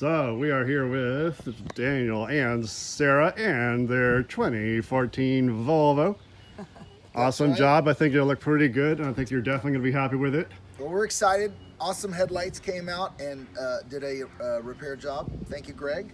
So we are here with Daniel and Sara and their 2014 Volvo. Awesome right. job. I think it'll look pretty good, and I think you're definitely going to be happy with it. Well, we're excited. Awesome headlights came out and did a repair job. Thank you, Greg.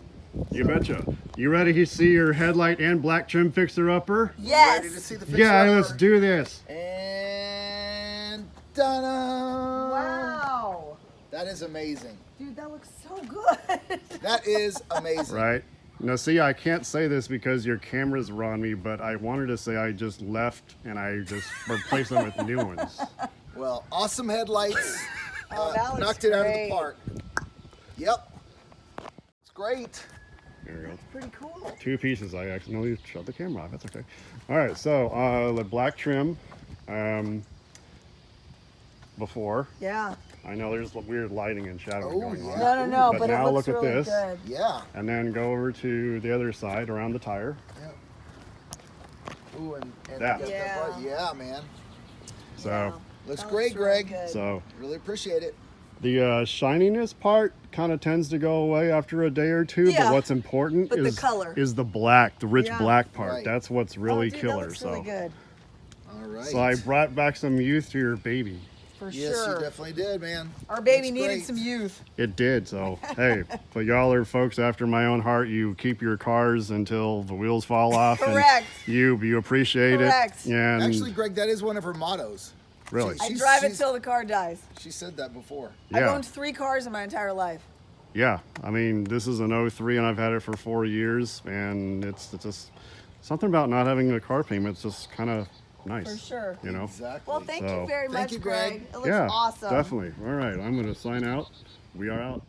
You betcha. You ready to see your headlight and black trim fixer-upper? Yes. Ready to see the fixer Yeah, upper? let's do this. And ta-da! Wow. That is amazing. Dude, that looks so good. That is amazing. Right. Now, see, I can't say this because your cameras are on me, but I wanted to say I just left and I just replaced them with new ones. Well, awesome headlights. Oh, that looks knocked it out of the great. park. Yep. It's great. There we go. Pretty cool. Two pieces. I accidentally shut the camera off. That's okay. All right, so the black trim before. Yeah. I know there's weird lighting and shadow Oh, going on. yeah. No, But but now it looks look at really this. good. Yeah. And then go over to the other side around the tire. Ooh, and That. get Yeah. part. Yeah, man. So, Yeah. Looks That great, really Greg. good. so Really appreciate it. the shininess part kind of tends to go away after a day or two. Yeah. But what's important But the is color. the black, the rich Yeah. black part. Right. That's what's really Oh, dude, killer. That looks so, really good. All right. so I brought back some youth to your baby. For Yes, sure. you definitely did, man. Our baby That's needed great. some youth. It did. So hey, but y'all are folks after my own heart. You keep your cars until the wheels fall off. Correct. And you appreciate Correct. it. And Actually, Greg, that is one of her mottos. really, I She's- drive it she's- till the car dies. She said that before. I've yeah, owned 3 cars in my entire life. yeah. I mean, this is an '03, and I've had it for 4 years, and it's just something about not having a car payment. It's just kind of nice. For sure. You know. Exactly. Well, thank So- you very Thank much, you, Greg. Greg. It looks Yeah, awesome. definitely. All right, I'm going to sign out. We are out.